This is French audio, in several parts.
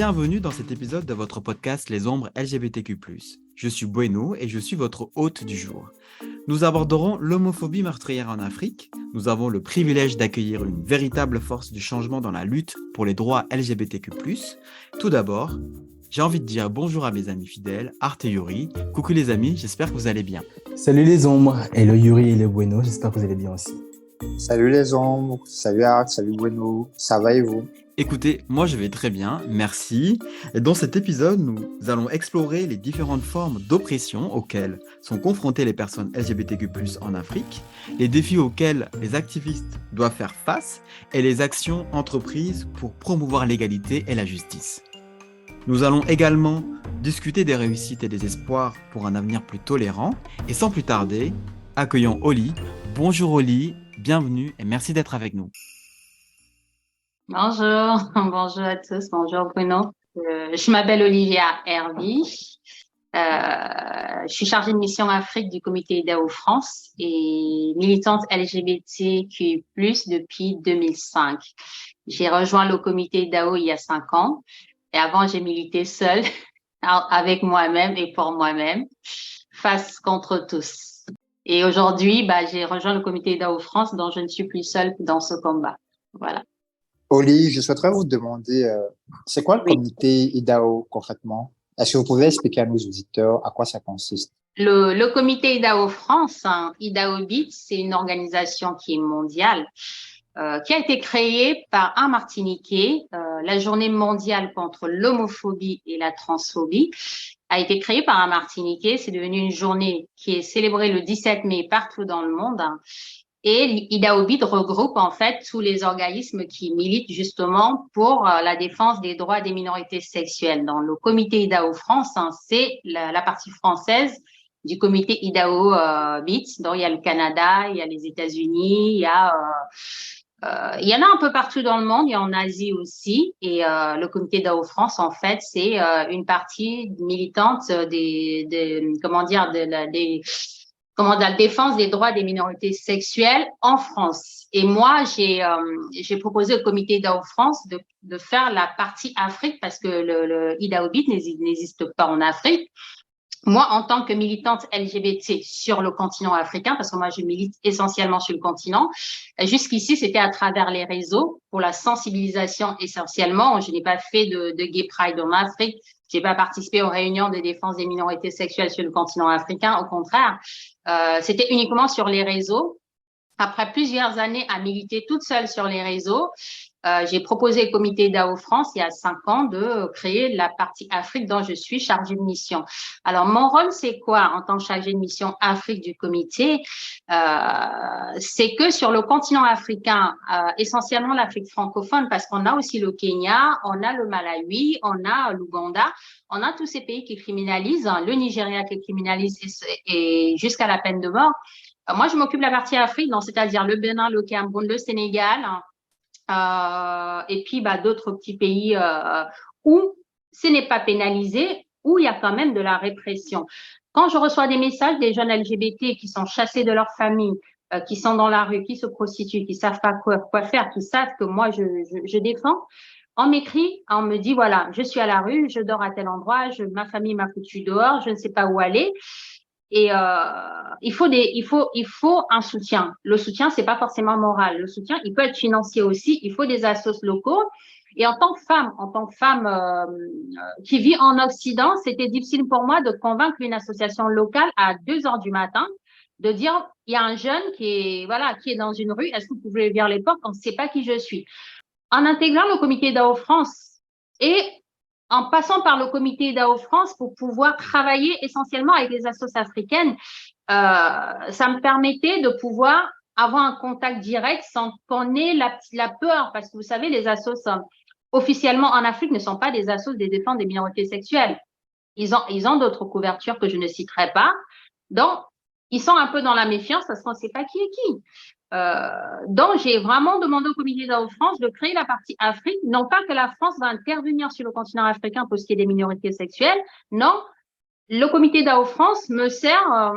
Bienvenue dans cet épisode de votre podcast Les Ombres LGBTQ+. Je suis Bueno et je suis votre hôte du jour. Nous aborderons l'homophobie meurtrière en Afrique. Nous avons le privilège d'accueillir une véritable force du changement dans la lutte pour les droits LGBTQ+. Tout d'abord, j'ai envie de dire bonjour à mes amis fidèles, Art et Yuri. Coucou les amis, j'espère que vous allez bien. Salut les ombres, hello Yuri et le Bueno, j'espère que vous allez bien aussi. Salut les ombres, salut Art, salut Bueno, ça va et vous? Écoutez, moi je vais très bien, merci. Et dans cet épisode, nous allons explorer les différentes formes d'oppression auxquelles sont confrontées les personnes LGBTQ+ en Afrique, les défis auxquels les activistes doivent faire face et les actions entreprises pour promouvoir l'égalité et la justice. Nous allons également discuter des réussites et des espoirs pour un avenir plus tolérant. Et sans plus tarder, accueillons Oli. Bonjour Oli, bienvenue et merci d'être avec nous. Bonjour, bonjour à tous, bonjour Bruno. Je m'appelle Olivia Hervy. Je suis chargée de mission Afrique du comité IDAO France et militante LGBTQ+ depuis 2005. J'ai rejoint le comité IDAO il y a 5 ans et avant j'ai milité seule avec moi-même et pour moi-même, face contre tous. Et aujourd'hui, j'ai rejoint le comité IDAO France dont je ne suis plus seule dans ce combat. Voilà. Oli, je souhaiterais vous demander, c'est quoi le comité IDAO concrètement? Est-ce que vous pouvez expliquer à nos auditeurs à quoi ça consiste? Le comité IDAO France, IDAO BIT, c'est une organisation qui est mondiale, qui a été créée par un Martiniquais. La journée mondiale contre l'homophobie et la transphobie a été créée par un Martiniquais. C'est devenu une journée qui est célébrée le 17 mai partout dans le monde. Et IDAO-BIT regroupe en fait tous les organismes qui militent justement pour la défense des droits des minorités sexuelles. Dans le comité IDAO France, c'est la partie française du comité IDAO-BIT. Donc il y a le Canada, il y a les États-Unis, il y en a un peu partout dans le monde, il y a en Asie aussi. Et le comité IDAO France, en fait, c'est une partie militante la défense des droits des minorités sexuelles en France. Et moi, j'ai proposé au comité IDAO France de faire la partie Afrique parce que le IDAO-BIT n'existe pas en Afrique. Moi, en tant que militante LGBT sur le continent africain, parce que moi, je milite essentiellement sur le continent, jusqu'ici, c'était à travers les réseaux pour la sensibilisation essentiellement. Je n'ai pas fait de Gay Pride en Afrique. Je n'ai pas participé aux réunions de défense des minorités sexuelles sur le continent africain. Au contraire, c'était uniquement sur les réseaux. Après plusieurs années à militer toute seule sur les réseaux, j'ai proposé au comité IDAO France il y a 5 ans de créer la partie Afrique dont je suis chargée de mission. Alors, mon rôle, c'est quoi en tant que chargée de mission Afrique du comité? C'est que sur le continent africain, essentiellement l'Afrique francophone, parce qu'on a aussi le Kenya, on a le Malawi, on a l'Ouganda, on a tous ces pays qui criminalisent, le Nigeria qui criminalise et jusqu'à la peine de mort. Moi, je m'occupe de la partie Afrique, donc c'est-à-dire le Bénin, le Cameroun, le Sénégal, et puis d'autres petits pays où ce n'est pas pénalisé, où il y a quand même de la répression. Quand je reçois des messages des jeunes LGBT qui sont chassés de leur famille, qui sont dans la rue, qui se prostituent, qui savent pas quoi faire, qui savent que moi je défends, on m'écrit, on me dit voilà, je suis à la rue, je dors à tel endroit, ma famille m'a foutu dehors, je ne sais pas où aller. Et il faut un soutien. Le soutien, c'est pas forcément moral. Le soutien, il peut être financier aussi. Il faut des assos locaux. Et en tant que femme qui vit en Occident, c'était difficile pour moi de convaincre une association locale à 2 heures du matin de dire il y a un jeune qui est dans une rue. Est-ce que vous pouvez ouvrir les portes? On ne sait pas qui je suis. En intégrant le comité IDAO France et en passant par le comité IDAO France pour pouvoir travailler essentiellement avec les associations africaines, ça me permettait de pouvoir avoir un contact direct sans qu'on ait la peur. Parce que vous savez, les associations officiellement en Afrique ne sont pas des associations de défense des minorités sexuelles. Ils ont d'autres couvertures que je ne citerai pas. Donc, ils sont un peu dans la méfiance parce qu'on ne sait pas qui est qui. Donc, j'ai vraiment demandé au comité IDAO France de créer la partie Afrique. Non pas que la France va intervenir sur le continent africain pour ce qui est des minorités sexuelles. Non, le comité IDAO France me sert,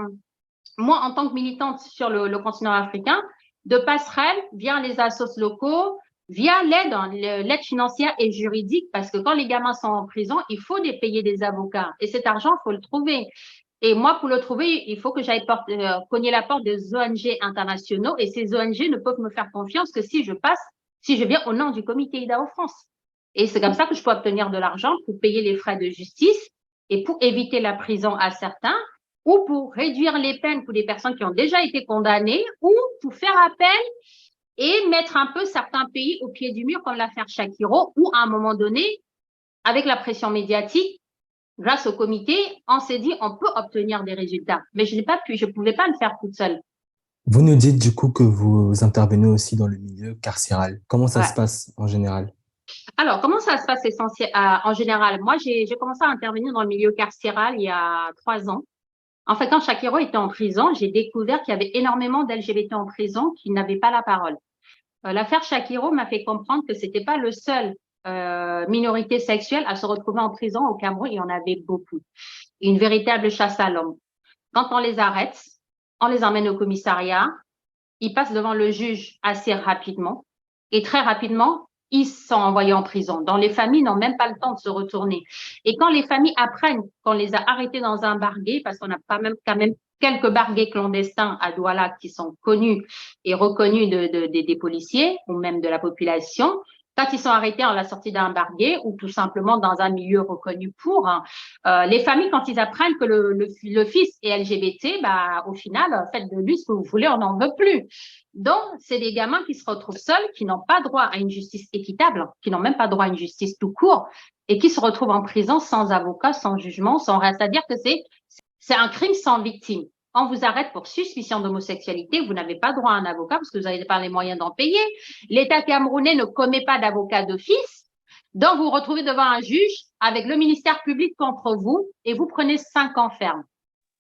moi, en tant que militante sur le continent africain, de passerelle via les assos locaux, via l'aide financière et juridique, parce que quand les gamins sont en prison, il faut payer des avocats. Et cet argent, il faut le trouver. Et moi, pour le trouver, il faut que j'aille cogner la porte des ONG internationaux. Et ces ONG ne peuvent me faire confiance que si je viens au nom du comité IDAO France. Et c'est comme ça que je peux obtenir de l'argent pour payer les frais de justice et pour éviter la prison à certains, ou pour réduire les peines pour des personnes qui ont déjà été condamnées, ou pour faire appel et mettre un peu certains pays au pied du mur, comme l'affaire Shakiro, où à un moment donné, avec la pression médiatique, grâce au comité, on s'est dit on peut obtenir des résultats. Mais je ne pouvais pas le faire toute seule. Vous nous dites du coup que vous intervenez aussi dans le milieu carcéral. Comment ça se passe en général? Alors, comment ça se passe en général? Moi, j'ai commencé à intervenir dans le milieu carcéral il y a 3 ans. En fait, quand Shakiro était en prison, j'ai découvert qu'il y avait énormément d'LGBT en prison qui n'avaient pas la parole. L'affaire Shakiro m'a fait comprendre que c'était pas le seul minorité sexuelle à se retrouver en prison au Cameroun. Il y en avait beaucoup. Une véritable chasse à l'homme. Quand on les arrête, on les emmène au commissariat, ils passent devant le juge assez rapidement et très rapidement, ils sont envoyés en prison. Dans les familles n'ont même pas le temps de se retourner. Et quand les familles apprennent qu'on les a arrêtés dans un barguet, parce qu'on a quand même quelques barguets clandestins à Douala qui sont connus et reconnus des policiers ou même de la population, quand ils sont arrêtés à la sortie d'un barguet ou tout simplement dans un milieu reconnu pour, les familles, quand ils apprennent que le fils est LGBT, au final, faites de lui ce que vous voulez, on n'en veut plus. Donc, c'est des gamins qui se retrouvent seuls, qui n'ont pas droit à une justice équitable, qui n'ont même pas droit à une justice tout court, et qui se retrouvent en prison sans avocat, sans jugement, sans rien. C'est-à-dire que c'est un crime sans victime. On vous arrête pour suspicion d'homosexualité, vous n'avez pas droit à un avocat parce que vous n'avez pas les moyens d'en payer. L'État camerounais ne commet pas d'avocat d'office. Donc, vous vous retrouvez devant un juge avec le ministère public contre vous et vous prenez 5 ans ferme.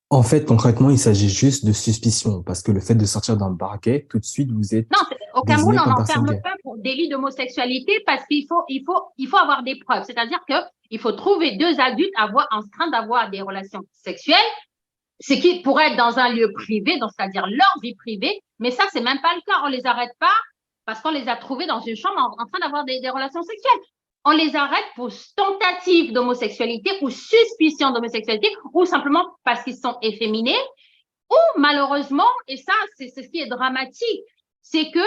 En fait, concrètement, il s'agit juste de suspicion parce que le fait de sortir d'un barquet, tout de suite, vous êtes Non, au Cameroun, on n'enferme pas pour délit d'homosexualité parce qu'il faut avoir des preuves. C'est-à-dire qu'il faut trouver 2 adultes en train d'avoir des relations sexuelles, ce qui pourrait être dans un lieu privé, donc c'est-à-dire leur vie privée, mais ça, c'est même pas le cas. On les arrête pas parce qu'on les a trouvés dans une chambre en train d'avoir des relations sexuelles. On les arrête pour tentative d'homosexualité ou suspicion d'homosexualité ou simplement parce qu'ils sont efféminés ou malheureusement, et ça, c'est ce qui est dramatique, c'est que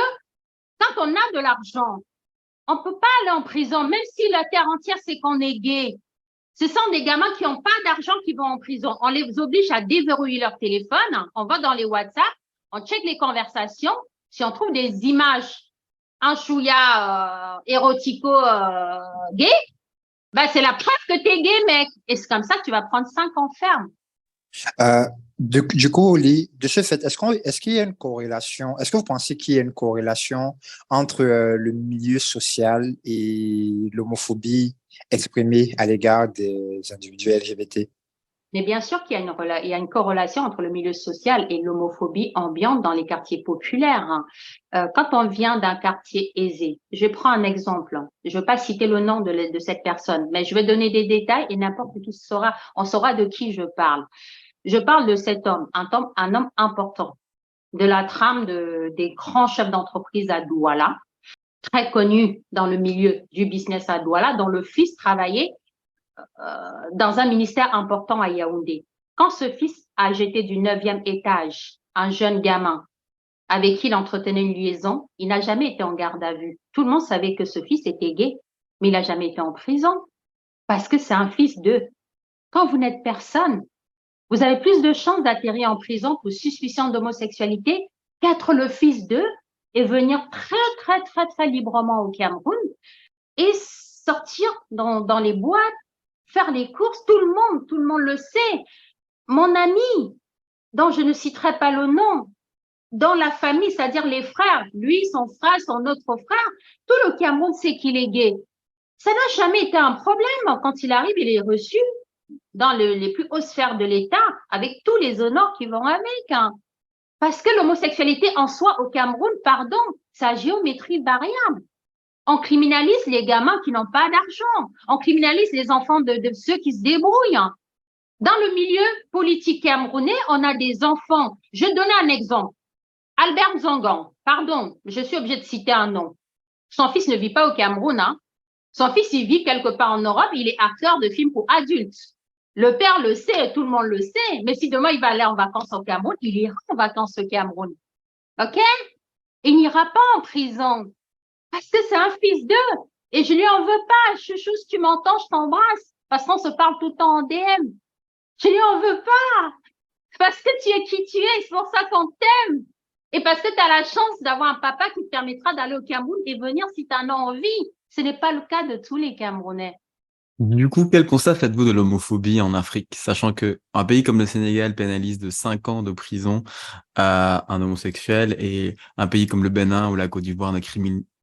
quand on a de l'argent, on peut pas aller en prison, même si la terre entière sait qu'on est gay. Ce sont des gamins qui n'ont pas d'argent qui vont en prison. On les oblige à déverrouiller leur téléphone. On va dans les WhatsApp, on check les conversations. Si on trouve des images, un chouïa érotico-gay, c'est la preuve que tu es gay, mec. Et c'est comme ça que tu vas prendre 5 ans ferme. Du coup, Oli, de ce fait, est-ce qu'il y a une corrélation, est-ce que vous pensez qu'il y a une corrélation entre le milieu social et l'homophobie exprimée à l'égard des individus LGBT? Mais bien sûr qu'il y a une corrélation entre le milieu social et l'homophobie ambiante dans les quartiers populaires. Quand on vient d'un quartier aisé, je prends un exemple. Je ne vais pas citer le nom de cette personne, mais je vais donner des détails et n'importe qui on saura de qui je parle. Je parle de cet homme, un homme important, de la trame des grands chefs d'entreprise à Douala, très connu dans le milieu du business à Douala, dont le fils travaillait dans un ministère important à Yaoundé. Quand ce fils a jeté du 9e étage un jeune gamin avec qui il entretenait une liaison, il n'a jamais été en garde à vue. Tout le monde savait que ce fils était gay, mais il n'a jamais été en prison parce que c'est un fils d'eux. Quand vous n'êtes personne, vous avez plus de chances d'atterrir en prison pour suspicion d'homosexualité qu'être le fils d'eux et venir très, très, très, très librement au Cameroun et sortir dans les boîtes, faire les courses. Tout le monde le sait. Mon ami, dont je ne citerai pas le nom, dans la famille, c'est-à-dire les frères, lui, son frère, son autre frère, tout le Cameroun sait qu'il est gay. Ça n'a jamais été un problème. Quand il arrive, il est reçu dans les plus hautes sphères de l'État, avec tous les honneurs qui vont avec. Parce que l'homosexualité en soi au Cameroun, sa géométrie variable. On criminalise les gamins qui n'ont pas d'argent. On criminalise les enfants de ceux qui se débrouillent. Dans le milieu politique camerounais, on a des enfants. Je vais donner un exemple. Albert Zangan, pardon, je suis obligée de citer un nom. Son fils ne vit pas au Cameroun, hein. Son fils, il vit quelque part en Europe, il est acteur de films pour adultes. Le père le sait, tout le monde le sait, mais si demain il va aller en vacances au Cameroun, il ira en vacances au Cameroun. OK? Il n'ira pas en prison parce que c'est un fils d'eux. Et je lui en veux pas. Chouchou, si tu m'entends, je t'embrasse. Parce qu'on se parle tout le temps en DM. Je lui en veux pas. Parce que tu es qui tu es, c'est pour ça qu'on t'aime. Et parce que tu as la chance d'avoir un papa qui te permettra d'aller au Cameroun et venir si tu en as envie. Ce n'est pas le cas de tous les Camerounais. Du coup, quel constat faites-vous de l'homophobie en Afrique, sachant que un pays comme le Sénégal pénalise de 5 ans de prison à un homosexuel et un pays comme le Bénin ou la Côte d'Ivoire ne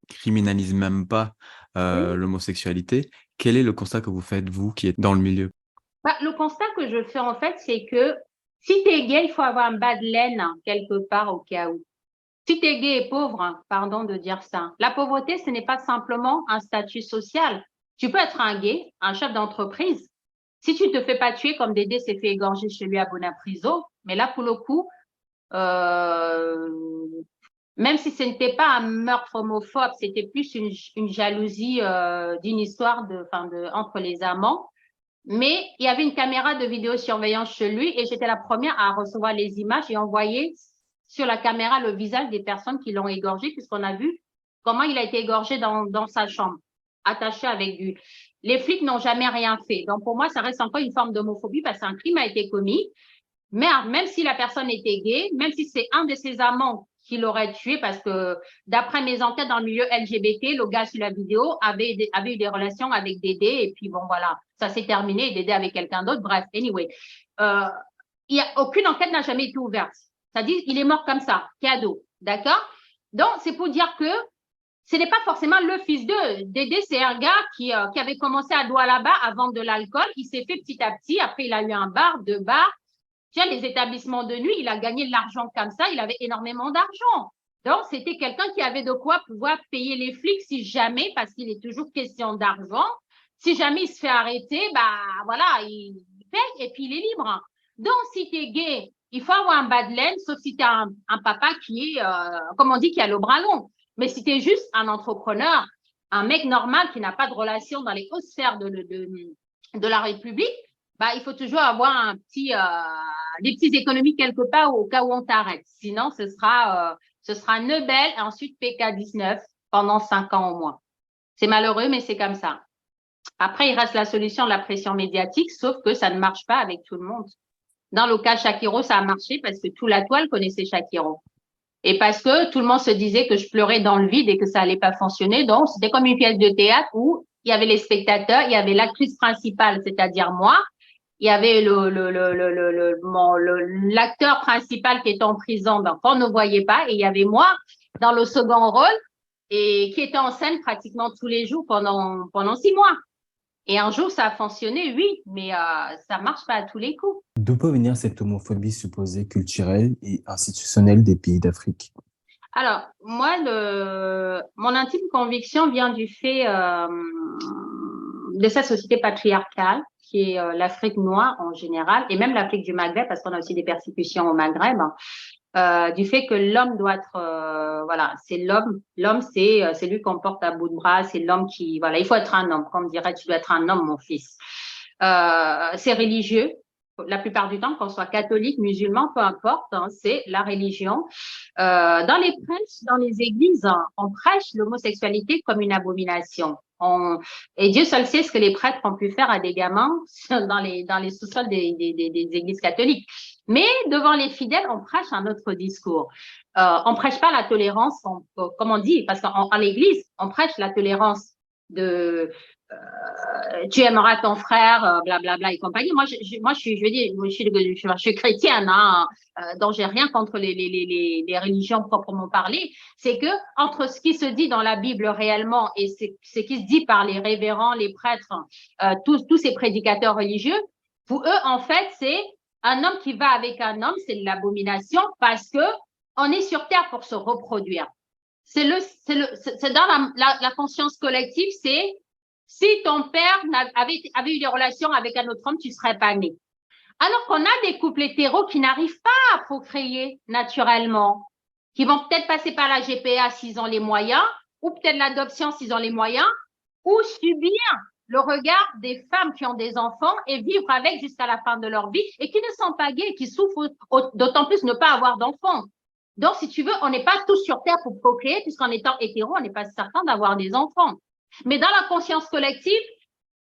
criminalise même pas l'homosexualité. Quel est le constat que vous faites, vous, qui êtes dans le milieu? Le constat que je fais, en fait, c'est que si tu es gay, il faut avoir un bas de laine quelque part au cas où. Si tu es gay et pauvre, pardon de dire ça, la pauvreté, ce n'est pas simplement un statut social. Tu peux être un gay, un chef d'entreprise. Si tu ne te fais pas tuer comme Dédé s'est fait égorger chez lui à Bonapriso, mais là, pour le coup, même si ce n'était pas un meurtre homophobe, c'était plus une jalousie d'une histoire entre les amants. Mais il y avait une caméra de vidéosurveillance chez lui et j'étais la première à recevoir les images et envoyer sur la caméra le visage des personnes qui l'ont égorgé, puisqu'on a vu comment il a été égorgé dans sa chambre, attaché avec du… Les flics n'ont jamais rien fait. Donc, pour moi, ça reste encore une forme d'homophobie parce qu'un crime a été commis. Mais même si la personne était gay, même si c'est un de ses amants qui l'aurait tué, parce que d'après mes enquêtes dans le milieu LGBT, le gars sur la vidéo avait eu des relations avec Dédé et puis bon, voilà, ça s'est terminé, Dédé avec quelqu'un d'autre. Bref, anyway. Aucune enquête n'a jamais été ouverte. C'est-à-dire, il est mort comme ça, cadeau, d'accord? Donc, c'est pour dire que ce n'est pas forcément le fils d'eux. Dédé, c'est un gars qui avait commencé à Doualaba à vendre de l'alcool. Il s'est fait petit à petit. Après, il a eu un bar, 2 bars. Tiens, les établissements de nuit, il a gagné de l'argent comme ça. Il avait énormément d'argent. Donc, c'était quelqu'un qui avait de quoi pouvoir payer les flics si jamais, parce qu'il est toujours question d'argent. Si jamais il se fait arrêter, voilà, il paye et puis il est libre. Donc, si tu es gay, il faut avoir un bas de laine, sauf si tu as un papa qui est, comme on dit, qui a le bras long. Mais si tu es juste un entrepreneur, un mec normal qui n'a pas de relation dans les hautes sphères de la République, il faut toujours avoir des petites économies quelque part au cas où on t'arrête. Sinon, ce sera Nebel et ensuite PK19 pendant 5 ans au moins. C'est malheureux, mais c'est comme ça. Après, il reste la solution de la pression médiatique, sauf que ça ne marche pas avec tout le monde. Dans le cas Shakiro, ça a marché parce que toute la toile connaissait Shakiro. Et parce que tout le monde se disait que je pleurais dans le vide et que ça allait pas fonctionner. Donc, c'était comme une pièce de théâtre où il y avait les spectateurs, il y avait l'actrice principale, c'est-à-dire moi. Il y avait l'acteur principal qui était en prison, donc on ne voyait pas. Et il y avait moi dans le second rôle et qui était en scène pratiquement tous les jours pendant 6 mois. Et un jour, ça a fonctionné, oui, mais ça marche pas à tous les coups. D'où peut venir cette homophobie supposée culturelle et institutionnelle des pays d'Afrique? Alors, moi, mon intime conviction vient du fait de cette société patriarcale qui est l'Afrique noire en général, et même l'Afrique du Maghreb, parce qu'on a aussi des persécutions au Maghreb, du fait que l'homme doit être, c'est l'homme. L'homme, c'est lui qu'on porte à bout de bras, c'est l'homme qui, voilà, il faut être un homme, comme dirait, tu dois être un homme, mon fils. C'est religieux. La plupart du temps, qu'on soit catholique, musulman, peu importe, c'est la religion. Dans les prêches, dans les églises, on prêche l'homosexualité comme une abomination. Et Dieu seul sait ce que les prêtres ont pu faire à des gamins dans les sous-sols des églises catholiques. Mais devant les fidèles, on prêche un autre discours. On prêche pas la tolérance, comme on dit, parce qu'en l'église, on prêche la tolérance de tu aimeras ton frère, blablabla et compagnie. Moi, je suis chrétienne, donc j'ai rien contre les religions proprement parlées. C'est que entre ce qui se dit dans la Bible réellement et ce qui se dit par les révérends, les prêtres, tous ces prédicateurs religieux, pour eux, en fait, c'est un homme qui va avec un homme, c'est de l'abomination parce que on est sur terre pour se reproduire. C'est dans la conscience collective, c'est si ton père avait eu des relations avec un autre homme, tu serais pas né. Alors qu'on a des couples hétéros qui n'arrivent pas à procréer naturellement, qui vont peut-être passer par la GPA s'ils ont les moyens, ou peut-être l'adoption s'ils ont les moyens, ou subir le regard des femmes qui ont des enfants et vivre avec jusqu'à la fin de leur vie et qui ne sont pas gays, qui souffrent d'autant plus ne pas avoir d'enfants. Donc, si tu veux, on n'est pas tous sur Terre pour procréer, puisqu'en étant hétéro, on n'est pas certain d'avoir des enfants. Mais dans la conscience collective,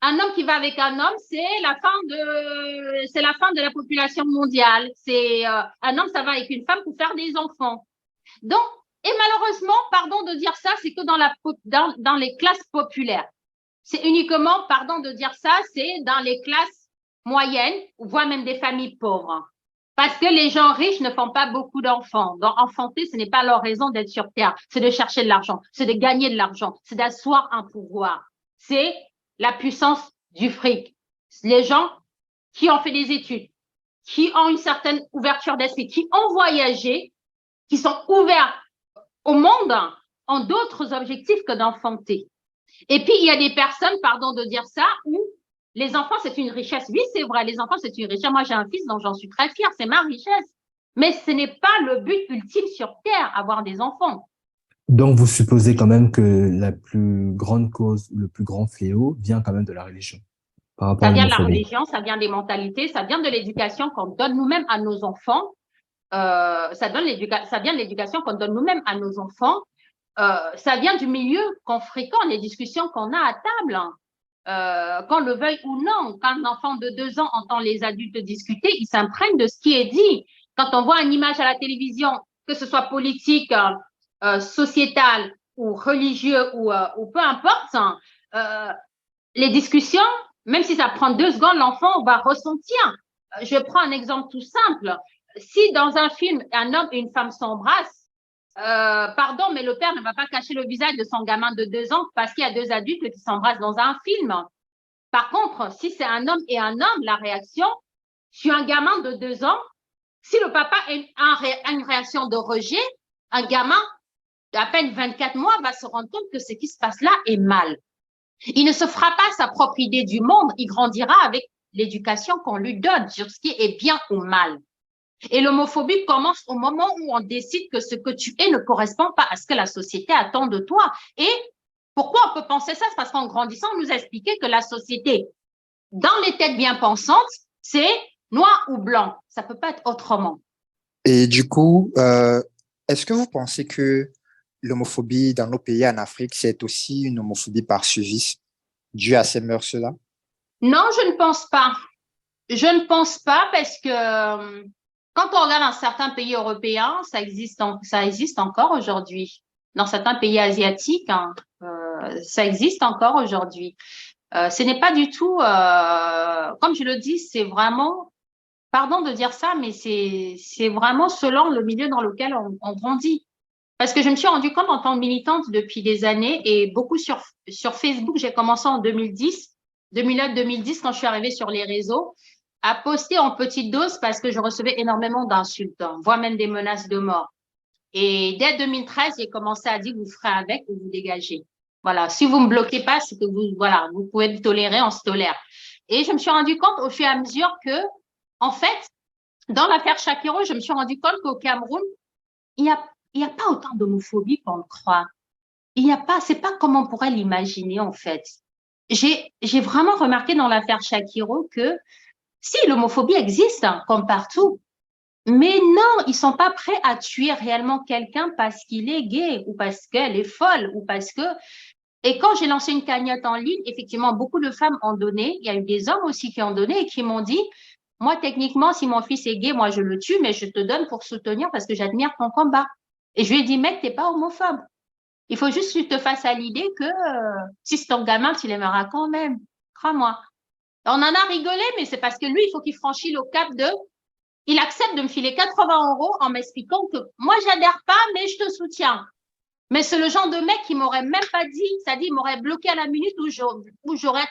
un homme qui va avec un homme, c'est la fin de la population mondiale. C'est un homme, ça va avec une femme pour faire des enfants. Donc, et malheureusement, pardon de dire ça, c'est que dans les classes populaires. C'est uniquement, pardon de dire ça, c'est dans les classes moyennes, voire même des familles pauvres. Parce que les gens riches ne font pas beaucoup d'enfants. Donc, enfanter, ce n'est pas leur raison d'être sur Terre. C'est de chercher de l'argent, c'est de gagner de l'argent, c'est d'asseoir un pouvoir. C'est la puissance du fric. Les gens qui ont fait des études, qui ont une certaine ouverture d'esprit, qui ont voyagé, qui sont ouverts au monde, ont d'autres objectifs que d'enfanter. Et puis, il y a des personnes, pardon de dire ça, où les enfants, c'est une richesse. Oui, c'est vrai, les enfants, c'est une richesse. Moi, j'ai un fils dont j'en suis très fière, c'est ma richesse. Mais ce n'est pas le but ultime sur Terre, avoir des enfants. Donc, vous supposez quand même que la plus grande cause, le plus grand fléau vient quand même de la religion, par rapport à Ça vient de la l'homophobie. religion, ça vient des mentalités, ça vient de l'éducation qu'on donne nous-mêmes à nos enfants. Ça vient de l'éducation qu'on donne nous-mêmes à nos enfants. Ça vient du milieu qu'on fréquente, les discussions qu'on a à table. Qu'on le veuille ou non, quand un enfant de 2 ans entend les adultes discuter, il s'imprègne de ce qui est dit. Quand on voit une image à la télévision, que ce soit politique, sociétale ou religieux ou peu importe, les discussions, même si ça prend 2 secondes, l'enfant va ressentir. Je prends un exemple tout simple. Si dans un film, un homme et une femme s'embrassent, pardon, mais le père ne va pas cacher le visage de son gamin de 2 ans parce qu'il y a 2 adultes qui s'embrassent dans un film. Par contre, si c'est un homme et un homme, la réaction, sur un gamin de 2 ans, si le papa a une réaction de rejet, un gamin d'à peine 24 mois va se rendre compte que ce qui se passe là est mal. Il ne se fera pas sa propre idée du monde, il grandira avec l'éducation qu'on lui donne sur ce qui est bien ou mal. Et l'homophobie commence au moment où on décide que ce que tu es ne correspond pas à ce que la société attend de toi. Et pourquoi on peut penser ça? C'est parce qu'en grandissant, on nous a expliqué que la société, dans les têtes bien pensantes, c'est noir ou blanc. Ça peut pas être autrement. Et du coup, est-ce que vous pensez que l'homophobie dans nos pays en Afrique, c'est aussi une homophobie par suivisme due à ces mœurs-là? Non, je ne pense pas. Je ne pense pas parce que quand on regarde dans certains pays européens, ça existe encore aujourd'hui. Dans certains pays asiatiques, ça existe encore aujourd'hui. Ce n'est pas du tout, comme je le dis, c'est vraiment, pardon de dire ça, mais c'est vraiment selon le milieu dans lequel on grandit. Parce que je me suis rendu compte en tant que militante depuis des années et beaucoup sur Facebook, j'ai commencé en 2010, 2009-2010 quand je suis arrivée sur les réseaux, à poster en petite dose parce que je recevais énormément d'insultes, voire même des menaces de mort. Et dès 2013, j'ai commencé à dire vous ferez avec ou vous dégagez. Voilà, si vous me bloquez pas, c'est que vous pouvez me tolérer, on se tolère. Et je me suis rendu compte au fur et à mesure que, en fait, dans l'affaire Shakiro, je me suis rendu compte qu'au Cameroun, il y a pas autant d'homophobie qu'on le croit. C'est pas comme on pourrait l'imaginer, en fait. J'ai vraiment remarqué dans l'affaire Shakiro que si l'homophobie existe, comme partout, mais non, ils sont pas prêts à tuer réellement quelqu'un parce qu'il est gay ou parce qu'elle est folle ou parce que... Et quand j'ai lancé une cagnotte en ligne, effectivement, beaucoup de femmes ont donné. Il y a eu des hommes aussi qui ont donné et qui m'ont dit, moi, techniquement, si mon fils est gay, moi, je le tue, mais je te donne pour soutenir parce que j'admire ton combat. Et je lui ai dit, mec, t'es pas homophobe. Il faut juste que tu te fasses à l'idée que si c'est ton gamin, tu l'aimeras quand même. Crois-moi. On en a rigolé, mais c'est parce que lui, il faut qu'il franchisse le cap il accepte de me filer 80 € en m'expliquant que moi, j'adhère pas, mais je te soutiens. Mais c'est le genre de mec qui m'aurait même pas dit, c'est-à-dire, il m'aurait bloqué à la minute où j'aurais,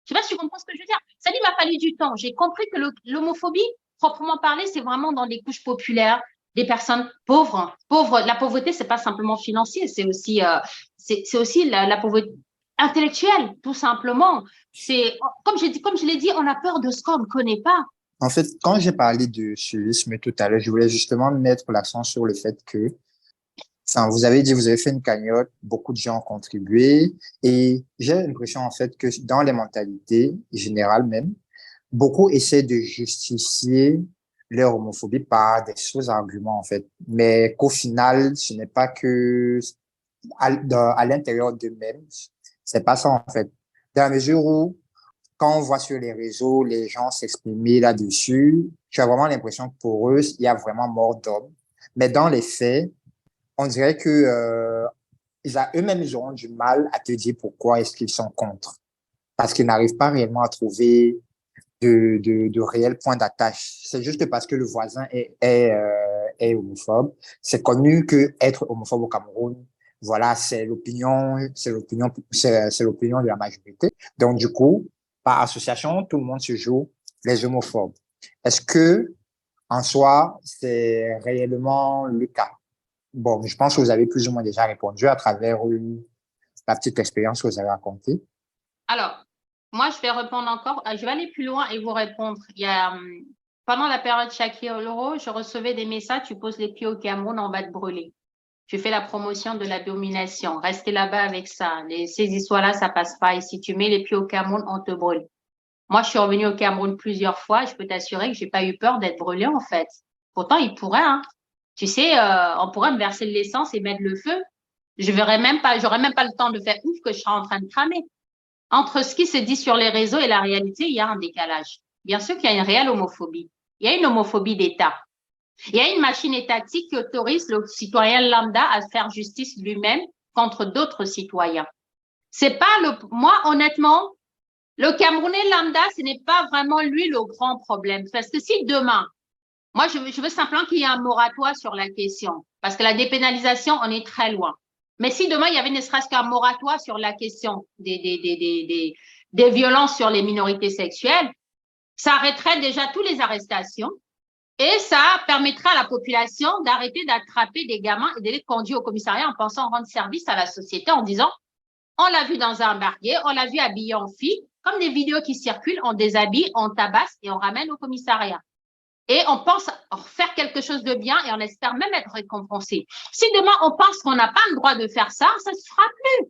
je sais pas si tu comprends ce que je veux dire. C'est-à-dire, il m'a fallu du temps. J'ai compris que l'homophobie, proprement parlé, c'est vraiment dans les couches populaires, des personnes pauvres. La pauvreté, c'est pas simplement financier, c'est aussi la pauvreté intellectuelle, tout simplement. C'est, comme je l'ai dit, on a peur de ce qu'on ne connaît pas. En fait, quand j'ai parlé de suivisme tout à l'heure, je voulais justement mettre l'accent sur le fait que Enfin, vous avez dit, vous avez fait une cagnotte, beaucoup de gens ont contribué et j'ai l'impression en fait que dans les mentalités générales même, beaucoup essaient de justifier leur homophobie par des faux arguments en fait, mais qu'au final, ce n'est pas que à l'intérieur d'eux-mêmes, c'est pas ça en fait. Dans la mesure où quand on voit sur les réseaux les gens s'exprimer là-dessus, tu as vraiment l'impression que pour eux, il y a vraiment mort d'homme. Mais dans les faits, on dirait que eux-mêmes, ils auront du mal à te dire pourquoi est-ce qu'ils sont contre. Parce qu'ils n'arrivent pas réellement à trouver de réels points d'attache. C'est juste parce que le voisin est homophobe. C'est connu que être homophobe au Cameroun, voilà, c'est l'opinion de la majorité. Donc, du coup, par association, tout le monde se joue les homophobes. Est-ce que, en soi, c'est réellement le cas? Bon, je pense que vous avez plus ou moins déjà répondu à travers la petite expérience que vous avez racontée. Alors, moi, je vais répondre encore. Je vais aller plus loin et vous répondre. Pendant la période Shakira Loro, je recevais des messages, tu poses les pieds au Cameroun, on va te brûler. Tu fais la promotion de la domination. Restez là-bas avec ça. Ces histoires-là, ça passe pas. Et si tu mets les pieds au Cameroun, on te brûle. Moi, je suis revenue au Cameroun plusieurs fois. Je peux t'assurer que j'ai pas eu peur d'être brûlée, en fait. Pourtant, il pourrait, hein. Tu sais, on pourrait me verser de l'essence et mettre le feu. J'aurais même pas le temps de faire ouf que je serais en train de cramer. Entre ce qui se dit sur les réseaux et la réalité, il y a un décalage. Bien sûr qu'il y a une réelle homophobie. Il y a une homophobie d'État. Il y a une machine étatique qui autorise le citoyen lambda à faire justice lui-même contre d'autres citoyens. C'est pas moi, honnêtement, le Camerounais lambda, ce n'est pas vraiment lui le grand problème. Parce que si demain, moi, je veux simplement qu'il y ait un moratoire sur la question. Parce que la dépénalisation, on est très loin. Mais si demain, il y avait ne serait-ce qu'un moratoire sur la question des violences sur les minorités sexuelles, ça arrêterait déjà toutes les arrestations et ça permettrait à la population d'arrêter d'attraper des gamins et de les conduire au commissariat en pensant rendre service à la société en disant on l'a vu dans un barguet, on l'a vu habillé en fille, comme des vidéos qui circulent, on déshabille, on tabasse et on ramène au commissariat. Et on pense faire quelque chose de bien et on espère même être récompensé. Si demain on pense qu'on n'a pas le droit de faire ça, ça ne se fera plus.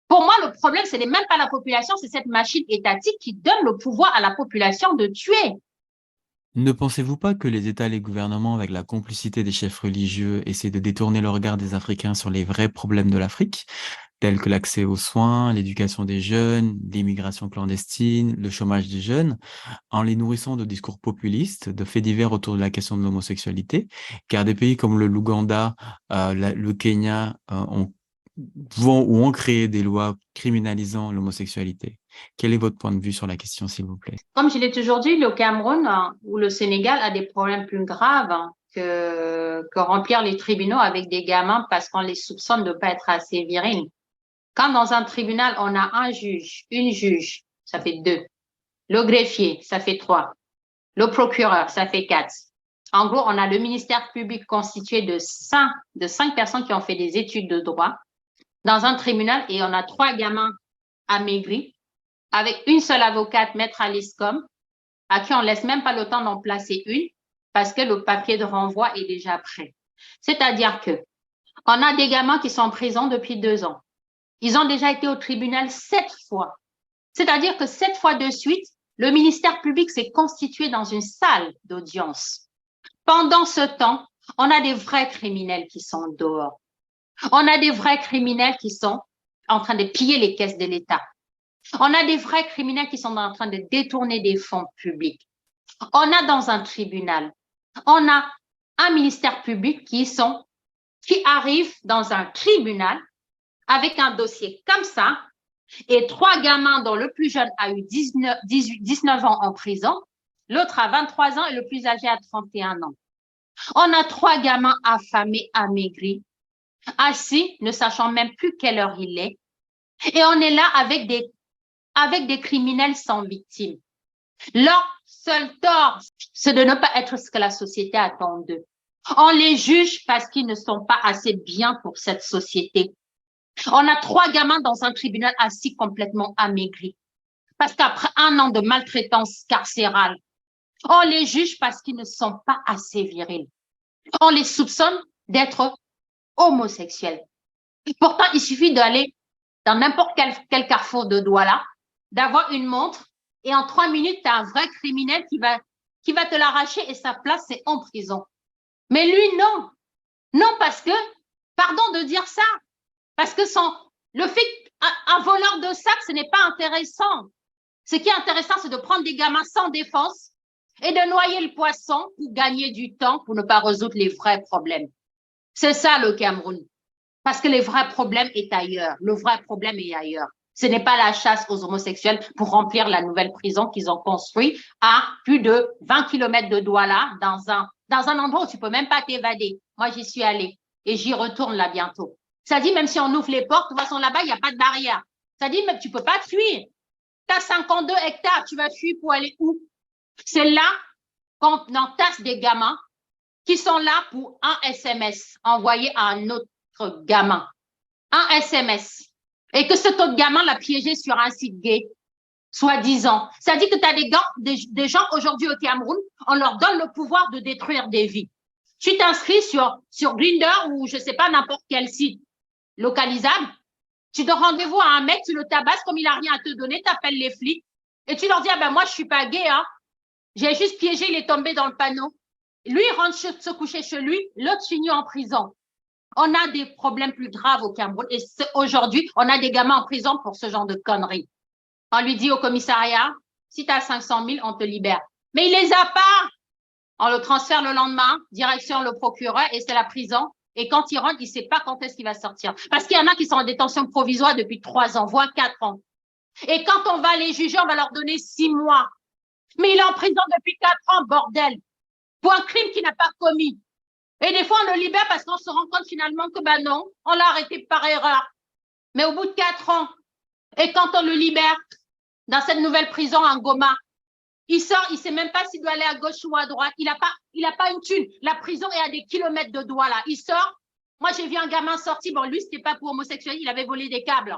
Pour moi, le problème, ce n'est même pas la population, c'est cette machine étatique qui donne le pouvoir à la population de tuer. Ne pensez-vous pas que les États et les gouvernements, avec la complicité des chefs religieux, essaient de détourner le regard des Africains sur les vrais problèmes de l'Afrique, tels que l'accès aux soins, l'éducation des jeunes, l'immigration clandestine, le chômage des jeunes, en les nourrissant de discours populistes, de faits divers autour de la question de l'homosexualité, car des pays comme l'Ouganda, le Kenya ont créé des lois criminalisant l'homosexualité. Quel est votre point de vue sur la question, s'il vous plaît? Comme je l'ai toujours dit, le Cameroun ou le Sénégal a des problèmes plus graves que remplir les tribunaux avec des gamins parce qu'on les soupçonne de ne pas être assez virils. Quand dans un tribunal, on a un juge, une juge, ça fait 2. Le greffier, ça fait 3. Le procureur, ça fait 4. En gros, on a le ministère public constitué de 5 personnes qui ont fait des études de droit dans un tribunal et on a 3 gamins amaigris avec une seule avocate, maître Alice Com, à qui on laisse même pas le temps d'en placer une parce que le papier de renvoi est déjà prêt. C'est-à-dire que on a des gamins qui sont en prison depuis 2 ans. Ils ont déjà été au tribunal 7 fois. C'est-à-dire que 7 fois de suite, le ministère public s'est constitué dans une salle d'audience. Pendant ce temps, on a des vrais criminels qui sont dehors. On a des vrais criminels qui sont en train de piller les caisses de l'État. On a des vrais criminels qui sont en train de détourner des fonds publics. On a dans un tribunal, on a un ministère public qui arrive dans un tribunal avec un dossier comme ça et 3 gamins dont le plus jeune a eu 19 ans en prison, l'autre a 23 ans et le plus âgé a 31 ans. On a 3 gamins affamés, amaigris, assis, ne sachant même plus quelle heure il est. Et on est là avec des criminels sans victime. Leur seul tort, c'est de ne pas être ce que la société attend d'eux. On les juge parce qu'ils ne sont pas assez bien pour cette société. On a 3 gamins dans un tribunal assis complètement amaigris. Parce qu'après 1 an de maltraitance carcérale, on les juge parce qu'ils ne sont pas assez virils. On les soupçonne d'être homosexuels. Et pourtant, il suffit d'aller dans n'importe quel carrefour de Douala, d'avoir une montre, et en 3 minutes, tu as un vrai criminel qui va te l'arracher et sa place, c'est en prison. Mais lui, non. Non, parce que, pardon de dire ça, parce que le fait un voleur de sac, ce n'est pas intéressant. Ce qui est intéressant, c'est de prendre des gamins sans défense et de noyer le poisson pour gagner du temps, pour ne pas résoudre les vrais problèmes. C'est ça le Cameroun. Parce que le vrai problème est ailleurs. Le vrai problème est ailleurs. Ce n'est pas la chasse aux homosexuels pour remplir la nouvelle prison qu'ils ont construite à plus de 20 kilomètres de Douala, dans un endroit où tu peux même pas t'évader. Moi, j'y suis allée et j'y retourne là bientôt. Ça dit, même si on ouvre les portes, de toute façon, là-bas, il n'y a pas de barrière. Ça dit, mais tu peux pas te fuir. Tu as 52 hectares, tu vas fuir pour aller où? C'est là qu'on entasse des gamins qui sont là pour un SMS envoyé à un autre gamin. Un SMS. Et que cet autre gamin l'a piégé sur un site gay, soi-disant. Ça dit que tu as des gens aujourd'hui au Cameroun, on leur donne le pouvoir de détruire des vies. Tu t'inscris sur Grindr ou je sais pas, n'importe quel site localisable. Tu donnes rendez-vous à un mec, tu le tabasses, comme il n'a rien à te donner, tu appelles les flics et tu leur dis, ah ben moi, je suis pas gay, hein. J'ai juste piégé, il est tombé dans le panneau. Lui, il rentre se coucher chez lui, l'autre finit en prison. On a des problèmes plus graves au Cameroun et aujourd'hui, on a des gamins en prison pour ce genre de conneries. On lui dit au commissariat, si tu as 500 000, on te libère. Mais il les a pas. On le transfère le lendemain, direction le procureur et c'est la prison. Et quand il rentre, il ne sait pas quand est-ce qu'il va sortir. Parce qu'il y en a qui sont en détention provisoire depuis 3 ans, voire 4 ans. Et quand on va les juger, on va leur donner 6 mois. Mais il est en prison depuis 4 ans, bordel, pour un crime qu'il n'a pas commis. Et des fois, on le libère parce qu'on se rend compte finalement que, ben non, on l'a arrêté par erreur. Mais au bout de 4 ans, et quand on le libère dans cette nouvelle prison en Goma, il sort, il ne sait même pas s'il doit aller à gauche ou à droite. Il n'a pas une thune. La prison est à des kilomètres de Douala. Il sort. Moi, j'ai vu un gamin sortir. Bon, lui, ce n'était pas pour homosexuel, il avait volé des câbles.